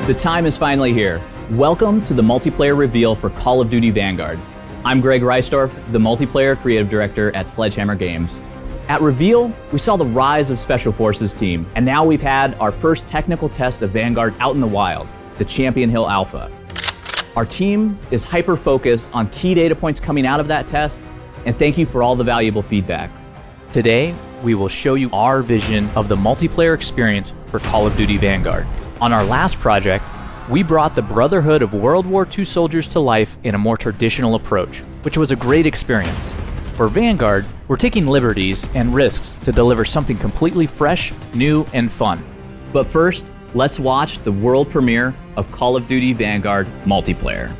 The time is finally here. Welcome to the multiplayer reveal for Call of Duty Vanguard. I'm Greg Reisdorf, the multiplayer creative director at Sledgehammer Games. At reveal, we saw the rise of Special Forces team, and now we've had our first technical test of Vanguard out in the wild, the Champion Hill Alpha. Our team is hyper-focused on key data points coming out of that test, and thank you for all the valuable feedback. Today, we will show you our vision of the multiplayer experience for Call of Duty Vanguard. On our last project, we brought the Brotherhood of World War II soldiers to life in a more traditional approach, which was a great experience. For Vanguard, we're taking liberties and risks to deliver something completely fresh, new, and fun. But first, let's watch the world premiere of Call of Duty Vanguard Multiplayer.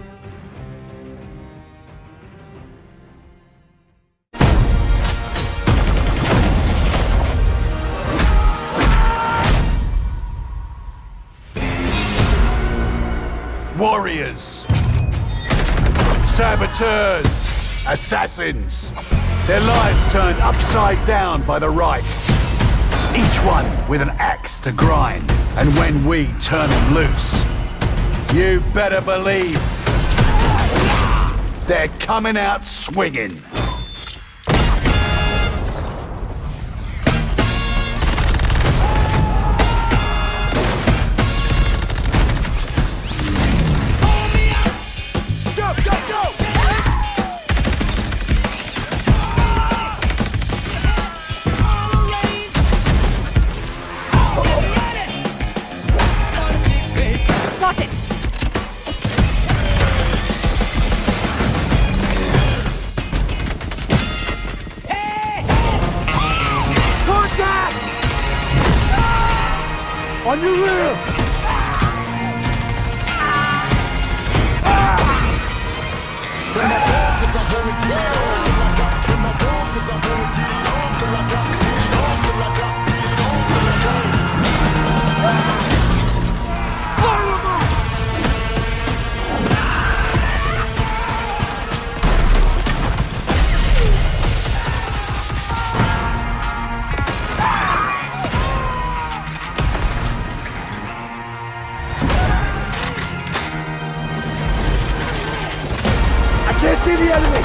Warriors, saboteurs, assassins, their lives turned upside down by the Reich. Each one with an axe to grind, and when we turn them loose, you better believe they're coming out swinging. Got it! Contact! On your rear! Can't see the enemy!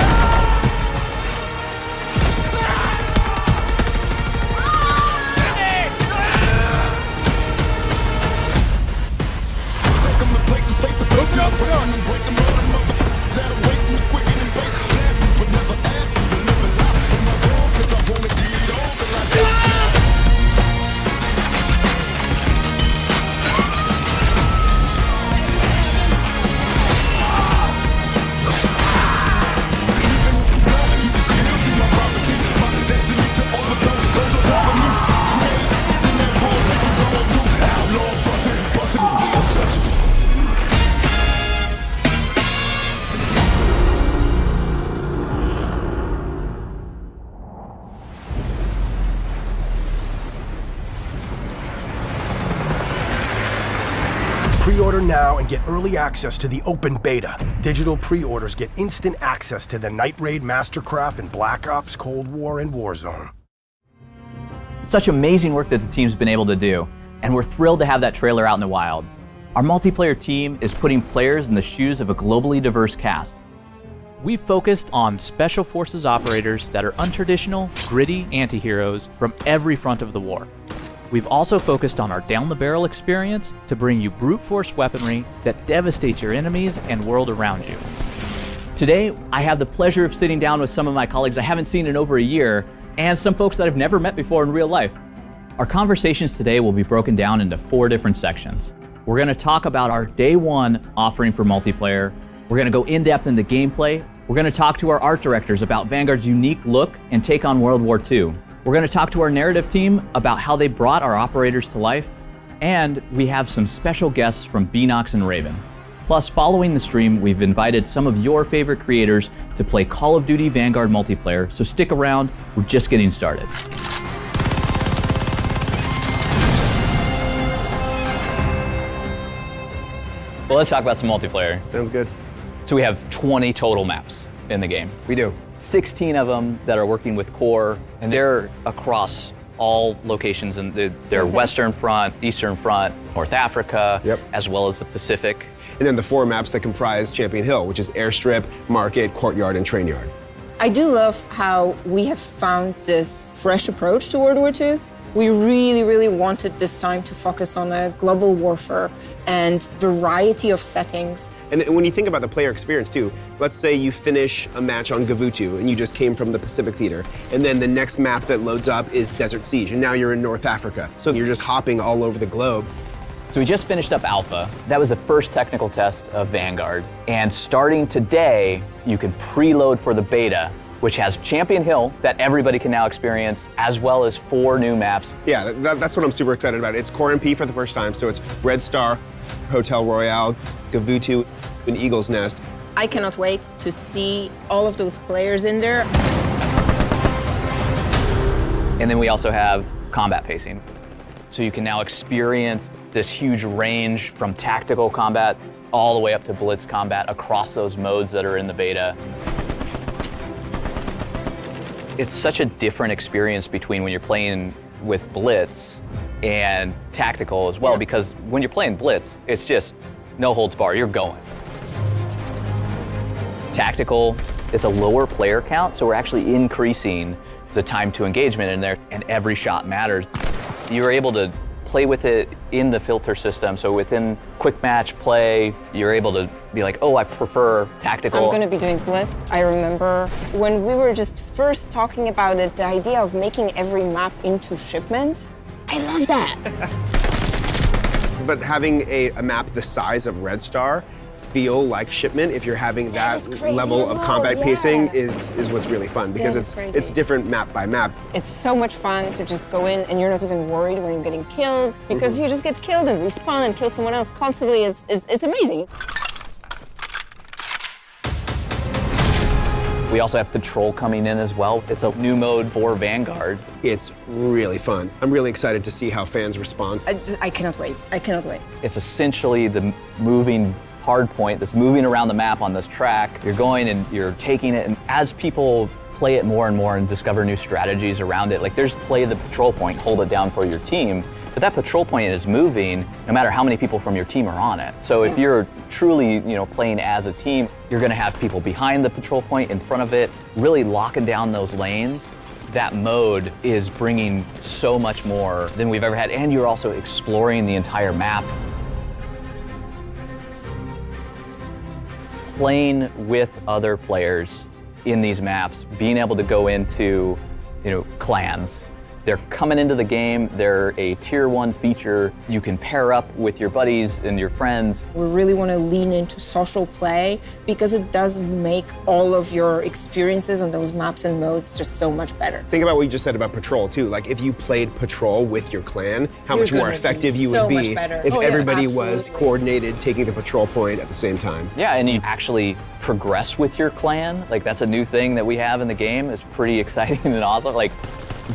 Pre-order now and get early access to the open beta. Digital pre-orders get instant access to the Night Raid, Mastercraft, and Black Ops, Cold War, and Warzone. Such amazing work that the team's been able to do, and we're thrilled to have that trailer out in the wild. Our multiplayer team is putting players in the shoes of a globally diverse cast. We've focused on Special Forces operators that are untraditional, gritty anti-heroes from every front of the war. We've also focused on our down-the-barrel experience to bring you brute force weaponry that devastates your enemies and world around you. Today, I have the pleasure of sitting down with some of my colleagues I haven't seen in over a year, and some folks that I've never met before in real life. Our conversations today will be broken down into 4 different sections. We're going to talk about our day 1 offering for multiplayer. We're going to go in-depth into gameplay. We're going to talk to our art directors about Vanguard's unique look and take on World War II. We're going to talk to our narrative team about how they brought our operators to life, and we have some special guests from Beanox and Raven. Plus, following the stream, we've invited some of your favorite creators to play Call of Duty Vanguard multiplayer, so stick around, we're just getting started. Well, let's talk about some multiplayer. Sounds good. So we have 20 total maps in the game. We do. 16 of them that are working with core, and they're across all locations in their Western Front, Eastern Front, North Africa, as well as the Pacific. And then the 4 maps that comprise Champion Hill, which is Airstrip, Market, Courtyard, and Train Yard. I do love how we have found this fresh approach to World War II. We really, really wanted this time to focus on a global warfare and variety of settings. And when you think about the player experience too, let's say you finish a match on Gavutu and you just came from the Pacific Theater, and then the next map that loads up is Desert Siege, and now you're in North Africa. So you're just hopping all over the globe. So we just finished up Alpha. That was the first technical test of Vanguard. And starting today, you can preload for the beta, which has Champion Hill that everybody can now experience, as well as 4 new maps. Yeah, that's what I'm super excited about. It's Core MP for the first time, so it's Red Star, Hotel Royale, Gavutu, and Eagle's Nest. I cannot wait to see all of those players in there. And then we also have combat pacing. So you can now experience this huge range from tactical combat all the way up to blitz combat across those modes that are in the beta. It's such a different experience between when you're playing with blitz and tactical as well, because when you're playing blitz, it's just no holds barred, you're going. Tactical, it's a lower player count, so we're actually increasing the time to engagement in there, and every shot matters. You're able to play with it in the filter system, so within quick match play, you're able to be like, oh, I prefer tactical. I'm going to be doing blitz. I remember when we were just first talking about it, the idea of making every map into shipment. I love that. But having a map the size of Red Star feel like shipment, if you're having that level of combat pacing, is what's really fun, because it's different map by map. It's so much fun to just go in and you're not even worried when you're getting killed, because you just get killed and respawn and kill someone else constantly. It's amazing. We also have Patrol coming in as well. It's a new mode for Vanguard. It's really fun. I'm really excited to see how fans respond. I cannot wait. I cannot wait. It's essentially the moving hard point that's moving around the map on this track. You're going and you're taking it, and as people play it more and more and discover new strategies around it, like there's play the patrol point, hold it down for your team, but that patrol point is moving no matter how many people from your team are on it. So if you're truly, playing as a team, you're gonna have people behind the patrol point, in front of it, really locking down those lanes. That mode is bringing so much more than we've ever had, and you're also exploring the entire map. Playing with other players in these maps, being able to go into, clans. They're coming into the game, they're a tier 1 feature. You can pair up with your buddies and your friends. We really want to lean into social play, because it does make all of your experiences on those maps and modes just so much better. Think about what you just said about Patrol too. Like if you played Patrol with your clan, how much more effective you would be if everybody was coordinated taking the patrol point at the same time. Yeah, and you actually progress with your clan. Like that's a new thing that we have in the game. It's pretty exciting and awesome. Like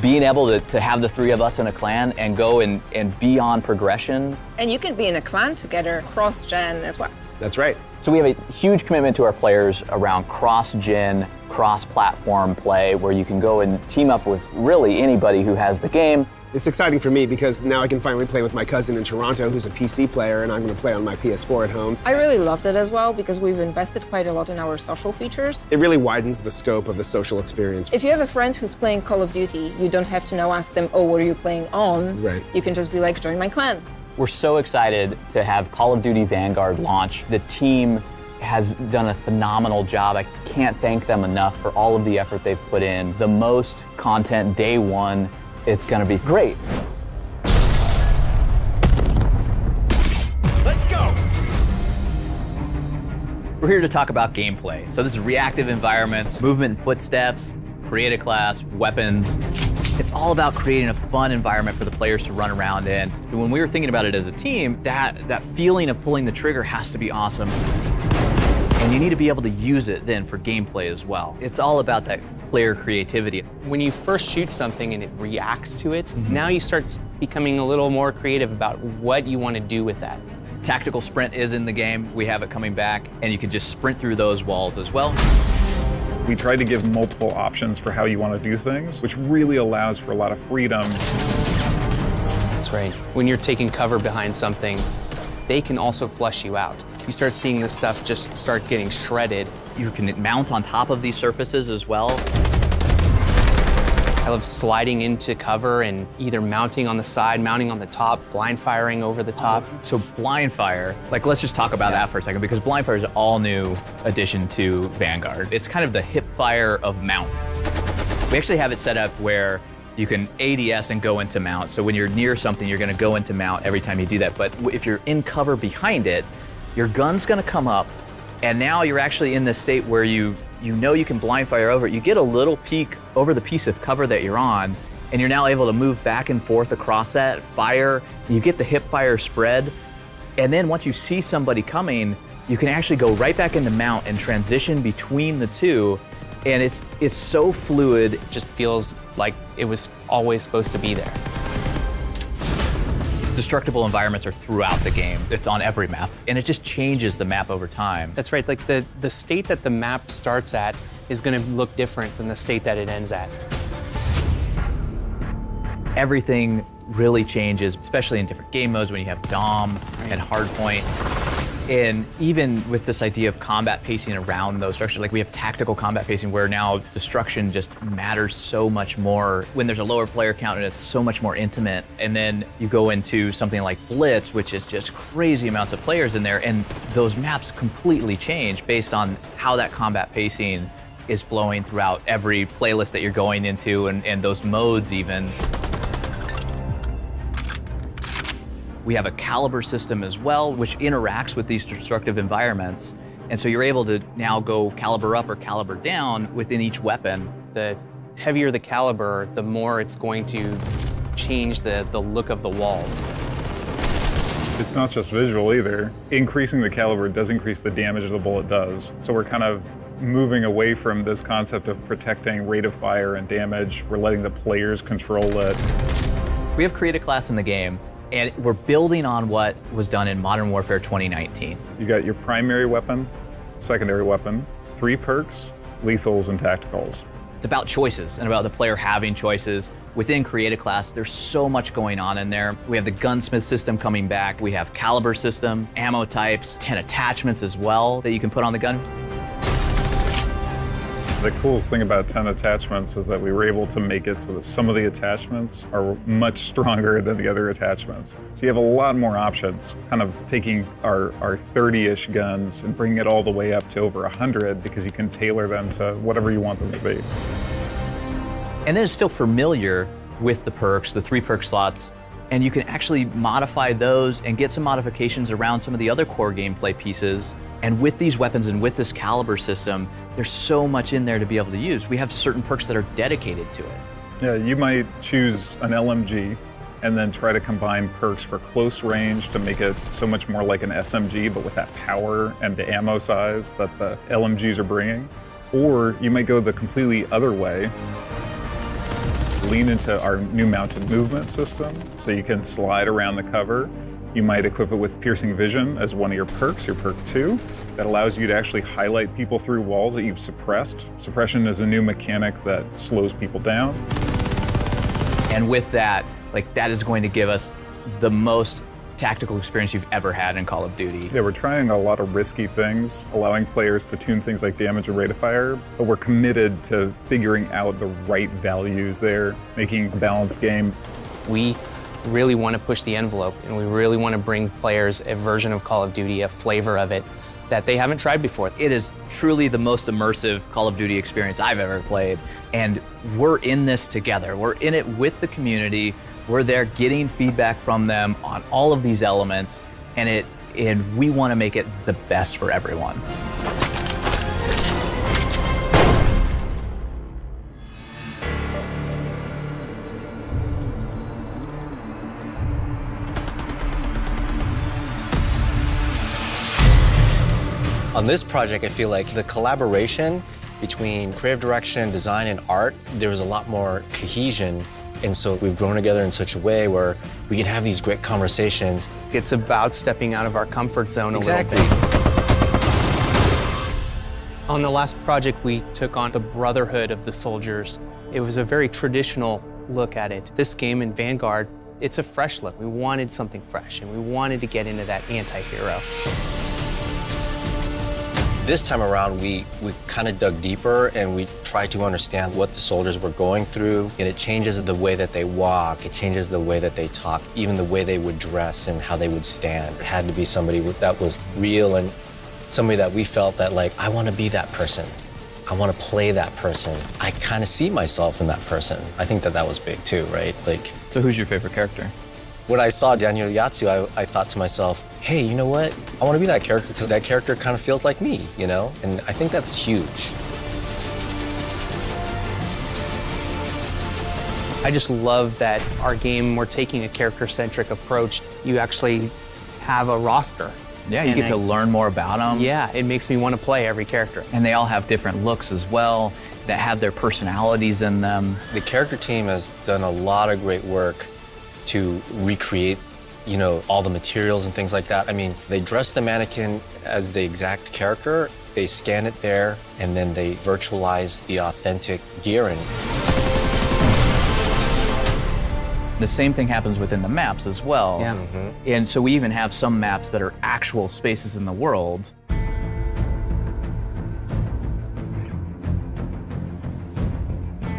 being able to have the 3 of us in a clan and go and be on progression. And you can be in a clan together cross-gen as well. That's right. So we have a huge commitment to our players around cross-gen, cross-platform play, where you can go and team up with really anybody who has the game. It's exciting for me because now I can finally play with my cousin in Toronto who's a PC player, and I'm going to play on my PS4 at home. I really loved it as well because we've invested quite a lot in our social features. It really widens the scope of the social experience. If you have a friend who's playing Call of Duty, you don't have to now ask them, oh, what are you playing on? Right. You can just be like, join my clan. We're so excited to have Call of Duty Vanguard launch. The team has done a phenomenal job. I can't thank them enough for all of the effort they've put in. The most content day one. It's gonna be great. Let's go! We're here to talk about gameplay. So this is reactive environments, movement and footsteps, create a class, weapons. It's all about creating a fun environment for the players to run around in. And when we were thinking about it as a team, that feeling of pulling the trigger has to be awesome. And you need to be able to use it then for gameplay as well. It's all about that player creativity. When you first shoot something and it reacts to it, now you start becoming a little more creative about what you want to do with that. Tactical sprint is in the game. We have it coming back, and you can just sprint through those walls as well. We tried to give multiple options for how you want to do things, which really allows for a lot of freedom. That's right. When you're taking cover behind something, they can also flush you out. You start seeing this stuff just start getting shredded. You can mount on top of these surfaces as well. I love sliding into cover and either mounting on the side, mounting on the top, blind firing over the top. So blind fire, like let's just talk about that for a second, because blind fire is an all new addition to Vanguard. It's kind of the hip fire of mount. We actually have it set up where you can ADS and go into mount. So when you're near something, you're gonna go into mount every time you do that. But if you're in cover behind it, your gun's gonna come up, and now you're actually in this state where you know you can blind fire over it. You get a little peek over the piece of cover that you're on, and you're now able to move back and forth across that, fire, you get the hip fire spread, and then once you see somebody coming, you can actually go right back into mount and transition between the two, and it's so fluid. It just feels like it was always supposed to be there. Destructible environments are throughout the game. It's on every map, and it just changes the map over time. That's right, like the state that the map starts at is gonna look different than the state that it ends at. Everything really changes, especially in different game modes when you have Dom and Hardpoint. And even with this idea of combat pacing around those structures, like we have tactical combat pacing where now destruction just matters so much more when there's a lower player count and it's so much more intimate. And then you go into something like Blitz, which is just crazy amounts of players in there, and those maps completely change based on how that combat pacing is flowing throughout every playlist that you're going into and those modes even. We have a caliber system as well, which interacts with these destructive environments. And so you're able to now go caliber up or caliber down within each weapon. The heavier the caliber, the more it's going to change the look of the walls. It's not just visual either. Increasing the caliber does increase the damage the bullet does. So we're kind of moving away from this concept of protecting rate of fire and damage. We're letting the players control it. We have created a class in the game, and we're building on what was done in Modern Warfare 2019. You got your primary weapon, secondary weapon, 3 perks, lethals, and tacticals. It's about choices and about the player having choices. Within Create a Class, there's so much going on in there. We have the gunsmith system coming back. We have caliber system, ammo types, 10 attachments as well that you can put on the gun. The coolest thing about 10 attachments is that we were able to make it so that some of the attachments are much stronger than the other attachments. So you have a lot more options, kind of taking our 30-ish guns and bringing it all the way up to over 100 because you can tailor them to whatever you want them to be. And then it's still familiar with the perks, the 3 perk slots, and you can actually modify those and get some modifications around some of the other core gameplay pieces. And with these weapons and with this caliber system, there's so much in there to be able to use. We have certain perks that are dedicated to it. Yeah, you might choose an LMG and then try to combine perks for close range to make it so much more like an SMG, but with that power and the ammo size that the LMGs are bringing. Or you might go the completely other way, lean into our new mounted movement system, so you can slide around the cover. You might equip it with piercing vision as one of your perks, your perk 2. That allows you to actually highlight people through walls that you've suppressed. Suppression is a new mechanic that slows people down. And with that, that is going to give us the most tactical experience you've ever had in Call of Duty. Yeah, we're trying a lot of risky things, allowing players to tune things like damage and rate of fire, but we're committed to figuring out the right values there, making a balanced game. We really want to push the envelope, and we really want to bring players a version of Call of Duty, a flavor of it that they haven't tried before. It is truly the most immersive Call of Duty experience I've ever played, and we're in this together. We're in it with the community. We're there getting feedback from them on all of these elements, and we want to make it the best for everyone. On this project, I feel like the collaboration between creative direction, design, and art, there was a lot more cohesion. And so we've grown together in such a way where we can have these great conversations. It's about stepping out of our comfort zone a little bit. Exactly. On the last project, we took on the brotherhood of the soldiers. It was a very traditional look at it. This game in Vanguard, it's a fresh look. We wanted something fresh, and we wanted to get into that anti-hero. This time around, we kind of dug deeper and we tried to understand what the soldiers were going through. And it changes the way that they walk, it changes the way that they talk, even the way they would dress and how they would stand. It had to be somebody that was real and somebody that we felt that, like, I want to be that person. I want to play that person. I kind of see myself in that person. I think that was big too, right? Like, So who's your favorite character? when I saw Daniel Yatsu, I thought to myself, hey, you know what? I want to be that character because that character kind of feels like me, you know? And I think that's huge. I just love that our game, we're taking a character-centric approach. You actually have a roster. Yeah, you get to learn more about them. Yeah, it makes me want to play every character. And they all have different looks as well, that have their personalities in them. The character team has done a lot of great work to recreate, you know, all the materials and things like that. I mean, they dress the mannequin as the exact character, they scan it there, and then they virtualize the authentic gearing. The same thing happens within the maps as well. Yeah. And so we even have some maps that are actual spaces in the world.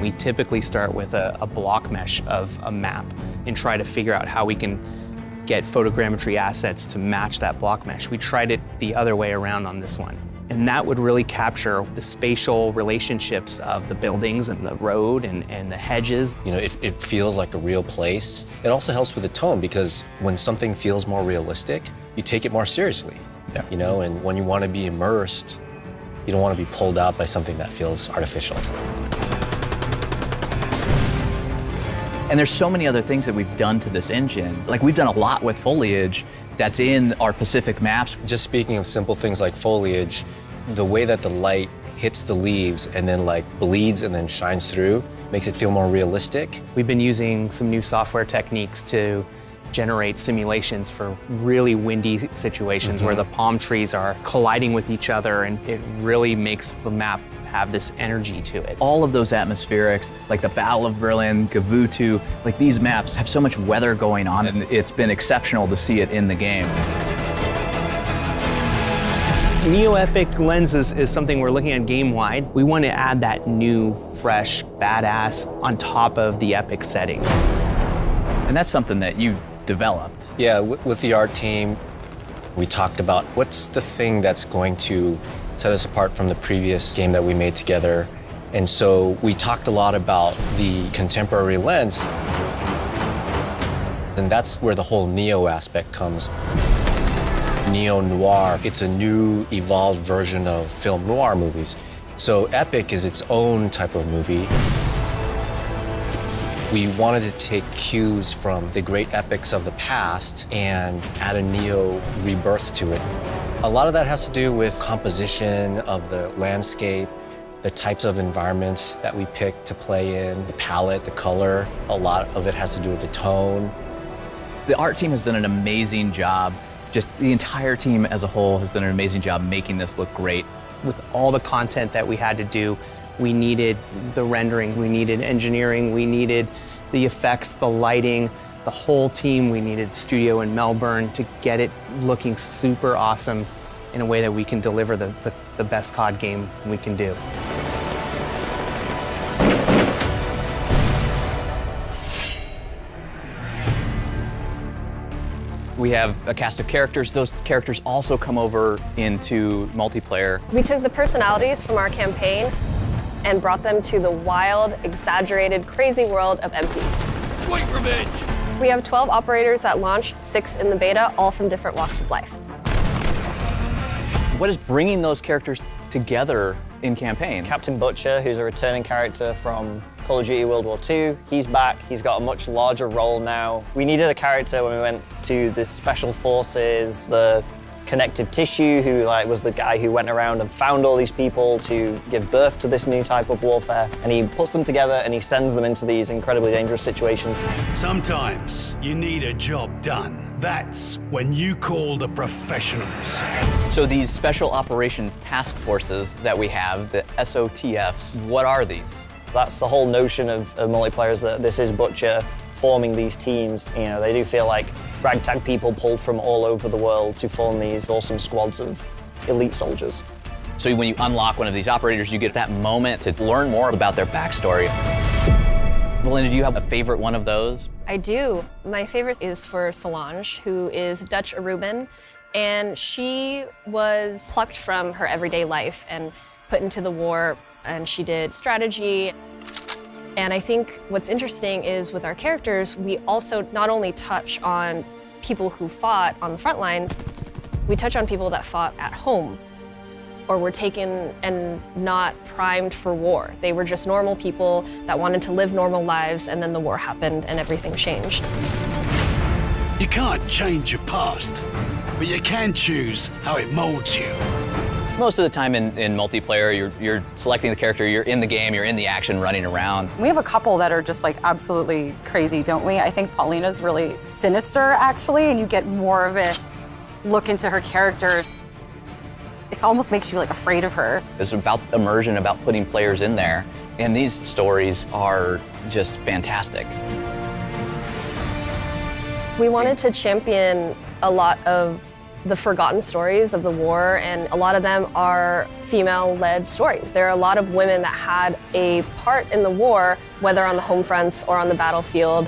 We typically start with a block mesh of a map and try to figure out how we can get photogrammetry assets to match that block mesh. We tried it the other way around on this one. And that would really capture the spatial relationships of the buildings and the road and the hedges. You know, it feels like a real place. It also helps with the tone because when something feels more realistic, you take it more seriously. Yeah. You know, and when you want to be immersed, you don't want to be pulled out by something that feels artificial. And there's so many other things that we've done to this engine. Like, we've done a lot with foliage that's in our Pacific maps. Just speaking of simple things like foliage, the way that the light hits the leaves and then like bleeds and then shines through makes it feel more realistic. We've been using some new software techniques to generate simulations for really windy situations where the palm trees are colliding with each other, and it really makes the map have this energy to it. All of those atmospherics, like the Battle of Berlin, Gavutu, like these maps have so much weather going on, and it's been exceptional to see it in the game. Neo-epic lenses is something we're looking at game-wide. We want to add that new, fresh, badass on top of the epic setting. And that's something that you developed. Yeah, with the art team, we talked about what's the thing that's going to set us apart from the previous game that we made together. And so we talked a lot about the contemporary lens. And that's where the whole Neo aspect comes. Neo-noir, it's a new, evolved version of film noir movies. So epic is its own type of movie. We wanted to take cues from the great epics of the past and add a Neo rebirth to it. A lot of that has to do with composition of the landscape, the types of environments that we pick to play in, the palette, the color. A lot of it has to do with the tone. The art team has done an amazing job. Just the entire team as a whole has done an amazing job making this look great. With all the content that we had to do, we needed the rendering, we needed engineering, we needed the effects, the lighting, the whole team. We needed studio in Melbourne to get it looking super awesome in a way that we can deliver the best COD game we can do. We have a cast of characters. Those characters also come over into multiplayer. We took the personalities from our campaign and brought them to the wild, exaggerated, crazy world of MPs. Sweet revenge! We have 12 operators at launch, 6 in the beta, all from different walks of life. What is bringing those characters together in campaign? Captain Butcher, who's a returning character from Call of Duty World War II, he's back. He's got a much larger role now. We needed a character when we went to the Special Forces, the connective tissue, who was the guy who went around and found all these people to give birth to this new type of warfare. And he puts them together and he sends them into these incredibly dangerous situations. Sometimes you need a job done. That's when you call the professionals. So these special operation task forces that we have, the SOTFs, what are these? That's the whole notion of multiplayer, is that this is Butcher forming these teams. You know, they do feel like ragtag people pulled from all over the world to form these awesome squads of elite soldiers. So when you unlock one of these operators, you get that moment to learn more about their backstory. Melinda, do you have a favorite one of those? I do. My favorite is for Solange, who is Dutch Aruban, and she was plucked from her everyday life and put into the war, and she did strategy. And I think what's interesting is with our characters, we also not only touch on people who fought on the front lines, we touch on people that fought at home or were taken and not primed for war. They were just normal people that wanted to live normal lives, and then the war happened and everything changed. You can't change your past, but you can choose how it molds you. Most of the time in multiplayer, you're selecting the character, you're in the game, you're in the action, running around. We have a couple that are just like absolutely crazy, don't we? I think Paulina's really sinister, actually, and you get more of a look into her character. It almost makes you like afraid of her. It's about immersion, about putting players in there, and these stories are just fantastic. We wanted to champion a lot of the forgotten stories of the war, and a lot of them are female-led stories. There are a lot of women that had a part in the war, whether on the home fronts or on the battlefield.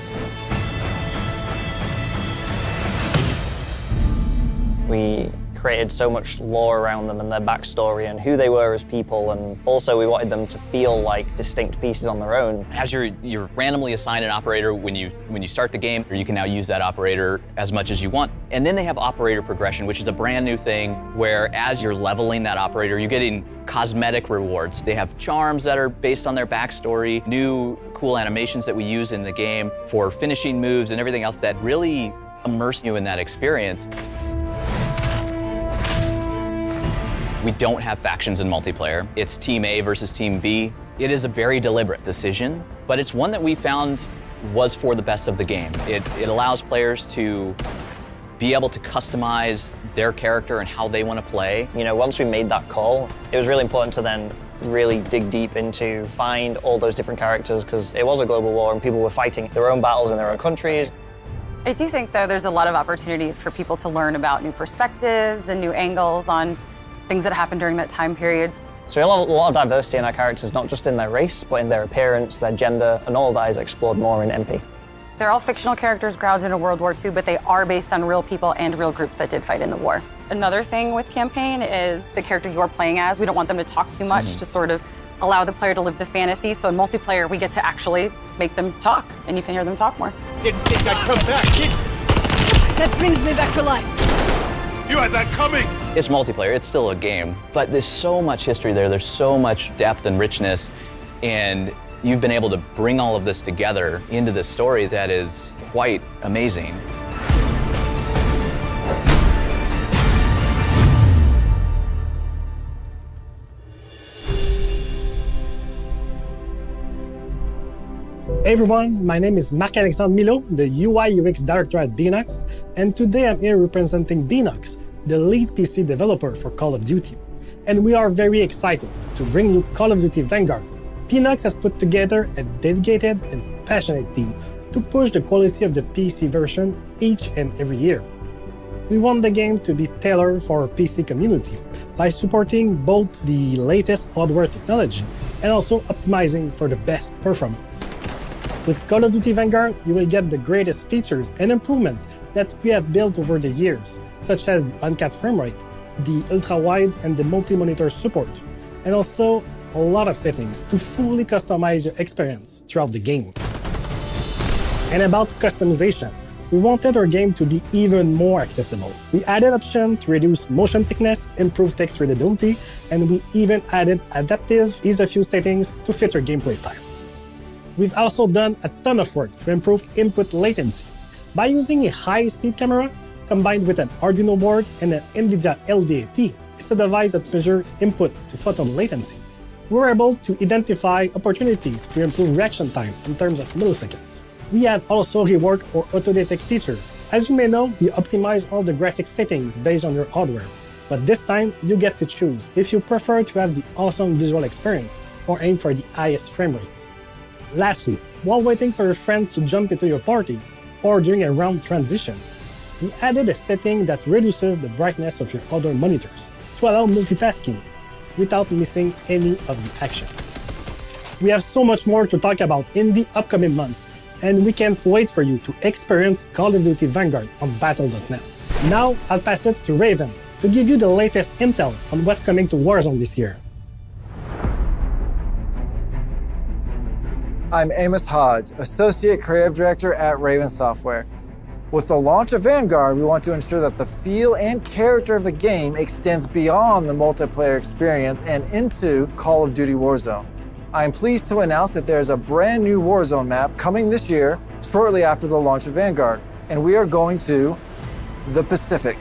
We created so much lore around them and their backstory and who they were as people, and also we wanted them to feel like distinct pieces on their own. As you're randomly assigned an operator when you start the game, you can now use that operator as much as you want. And then they have operator progression, which is a brand new thing where as you're leveling that operator, you're getting cosmetic rewards. They have charms that are based on their backstory, new cool animations that we use in the game for finishing moves and everything else that really immerse you in that experience. We don't have factions in multiplayer. It's Team A versus Team B. It is a very deliberate decision, but it's one that we found was for the best of the game. It allows players to be able to customize their character and how they want to play. You know, once we made that call, it was really important to then really dig deep into find all those different characters, because it was a global war and people were fighting their own battles in their own countries. I do think, though, there's a lot of opportunities for people to learn about new perspectives and new angles on things that happened during that time period. So a lot of diversity in our characters, not just in their race, but in their appearance, their gender, and all of that is explored more in MP. They're all fictional characters grounded in World War II, but they are based on real people and real groups that did fight in the war. Another thing with campaign is the character you're playing as. We don't want them to talk too much to sort of allow the player to live the fantasy. So in multiplayer, we get to actually make them talk, and you can hear them talk more. Didn't think I'd come back, did That brings me back to life. you? Had that coming. It's multiplayer, it's still a game, but there's so much history there, there's so much depth and richness, and you've been able to bring all of this together into this story that is quite amazing. Hey everyone, my name is Marc-Alexandre Milo, the UI UX Director at Beenox, and today I'm here representing Beenox, the lead PC developer for Call of Duty. And we are very excited to bring you Call of Duty Vanguard. Beenox has put together a dedicated and passionate team to push the quality of the PC version each and every year. We want the game to be tailored for our PC community by supporting both the latest hardware technology and also optimizing for the best performance. With Call of Duty Vanguard, you will get the greatest features and improvements that we have built over the years, such as the uncapped frame rate, the ultra-wide and the multi-monitor support, and also a lot of settings to fully customize your experience throughout the game. And about customization, we wanted our game to be even more accessible. We added options to reduce motion sickness, improve text readability, and we even added adaptive ease-of-use settings to fit your gameplay style. We've also done a ton of work to improve input latency. By using a high-speed camera combined with an Arduino board and an NVIDIA LDAT, it's a device that measures input to photon latency. We were able to identify opportunities to improve reaction time in terms of milliseconds. We have also reworked our auto-detect features. As you may know, we optimize all the graphic settings based on your hardware, but this time you get to choose if you prefer to have the awesome visual experience or aim for the highest frame rates. Lastly, while waiting for your friends to jump into your party or during a round transition, we added a setting that reduces the brightness of your other monitors to allow multitasking without missing any of the action. We have so much more to talk about in the upcoming months, and we can't wait for you to experience Call of Duty Vanguard on Battle.net. Now, I'll pass it to Raven to give you the latest intel on what's coming to Warzone this year. I'm Amos Hodge, Associate Creative Director at Raven Software. With the launch of Vanguard, we want to ensure that the feel and character of the game extends beyond the multiplayer experience and into Call of Duty Warzone. I'm pleased to announce that there's a brand new Warzone map coming this year, shortly after the launch of Vanguard, and we are going to the Pacific,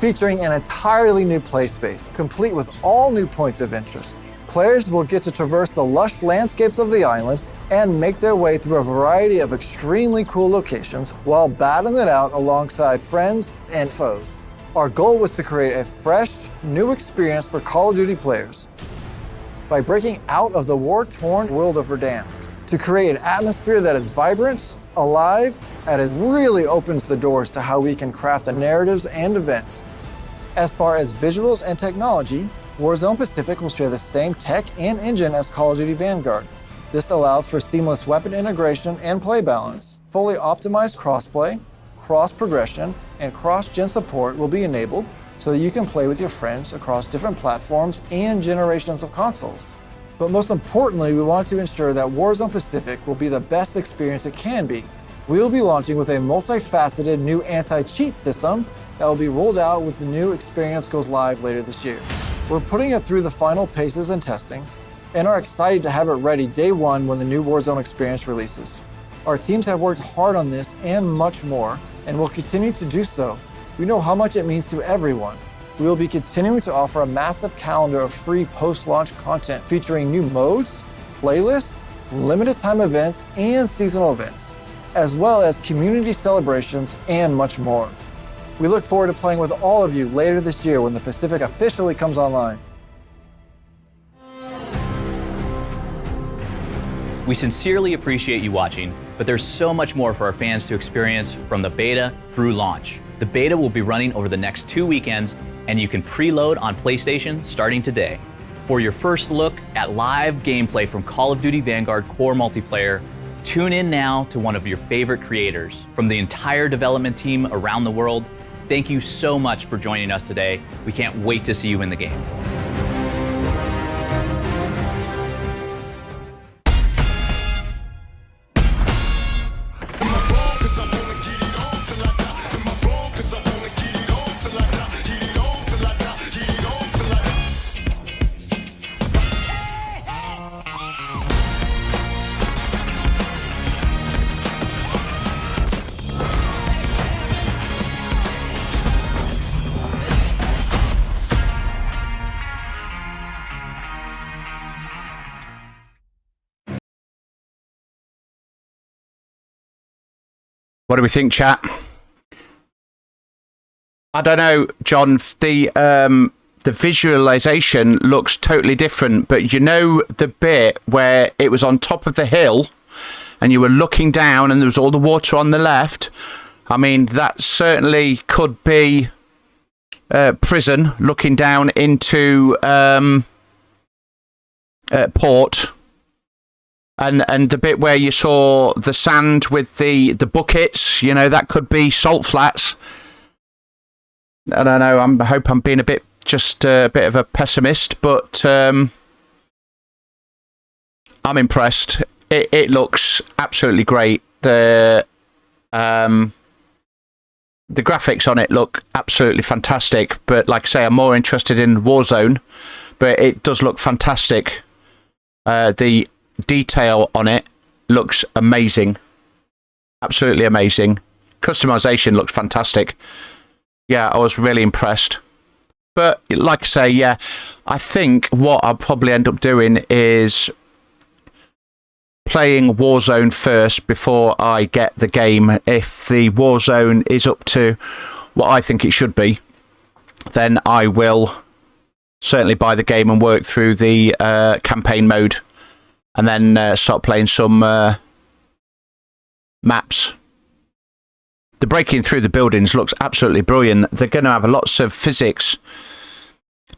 featuring an entirely new play space, complete with all new points of interest. Players will get to traverse the lush landscapes of the island and make their way through a variety of extremely cool locations while battling it out alongside friends and foes. Our goal was to create a fresh, new experience for Call of Duty players by breaking out of the war-torn world of Verdansk to create an atmosphere that is vibrant, alive, and it really opens the doors to how we can craft the narratives and events. As far as visuals and technology, Warzone Pacific will share the same tech and engine as Call of Duty Vanguard. This allows for seamless weapon integration and play balance. Fully optimized crossplay, cross-progression, and cross-gen support will be enabled so that you can play with your friends across different platforms and generations of consoles. But most importantly, we want to ensure that Warzone Pacific will be the best experience it can be. We will be launching with a multifaceted new anti-cheat system that will be rolled out when the new experience goes live later this year. We're putting it through the final paces and testing, and are excited to have it ready day one when the new Warzone experience releases. Our teams have worked hard on this and much more, and will continue to do so. We know how much it means to everyone. We will be continuing to offer a massive calendar of free post-launch content featuring new modes, playlists, limited time events, and seasonal events, as well as community celebrations and much more. We look forward to playing with all of you later this year when the Pacific officially comes online. We sincerely appreciate you watching, but there's so much more for our fans to experience from the beta through launch. The beta will be running over the next 2 weekends, and you can preload on PlayStation starting today. For your first look at live gameplay from Call of Duty Vanguard Core Multiplayer, tune in now to one of your favorite creators. From the entire development team around the world, thank you so much for joining us today. We can't wait to see you in the game. What do we think, chat? I don't know, John. The visualization looks totally different, but you know the bit where it was on top of the hill and you were looking down and there was all the water on the left? I mean, that certainly could be prison looking down into port. And the bit where you saw the sand with the buckets, you know, that could be salt flats. I don't know. I hope I'm being a bit of a pessimist, but I'm impressed. It looks absolutely great. The graphics on it look absolutely fantastic. But like I say, I'm more interested in Warzone. But it does look fantastic. The detail on it looks amazing. Absolutely amazing. Customization looks fantastic. Yeah, I was really impressed. But like I say, yeah, I think what I'll probably end up doing is playing Warzone first before I get the game. If the Warzone is up to what I think it should be, then I will certainly buy the game and work through the campaign mode, and then start playing some maps. The breaking through the buildings looks absolutely brilliant. They're going to have lots of physics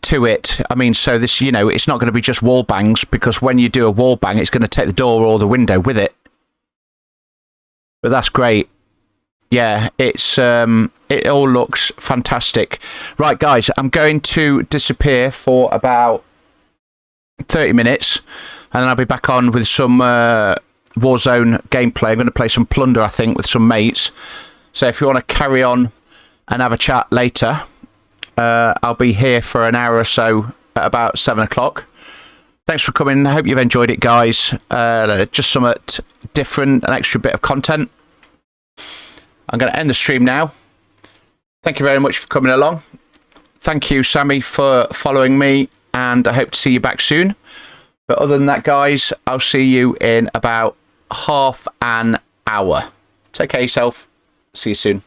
to it. I mean, so this, you know, it's not going to be just wall bangs, because when you do a wall bang, it's going to take the door or the window with it. But that's great. Yeah, it's it all looks fantastic. Right, guys, I'm going to disappear for about 30 minutes, and then I'll be back on with some Warzone gameplay. I'm going to play some Plunder, I think, with some mates. So if you want to carry on and have a chat later, I'll be here for an hour or so at about 7 o'clock. Thanks for coming. I hope you've enjoyed it, guys. Just somewhat different, an extra bit of content. I'm going to end the stream now. Thank you very much for coming along. Thank you, Sammy, for following me, and I hope to see you back soon. But other than that, guys, I'll see you in about half an hour. Take care of yourself. See you soon.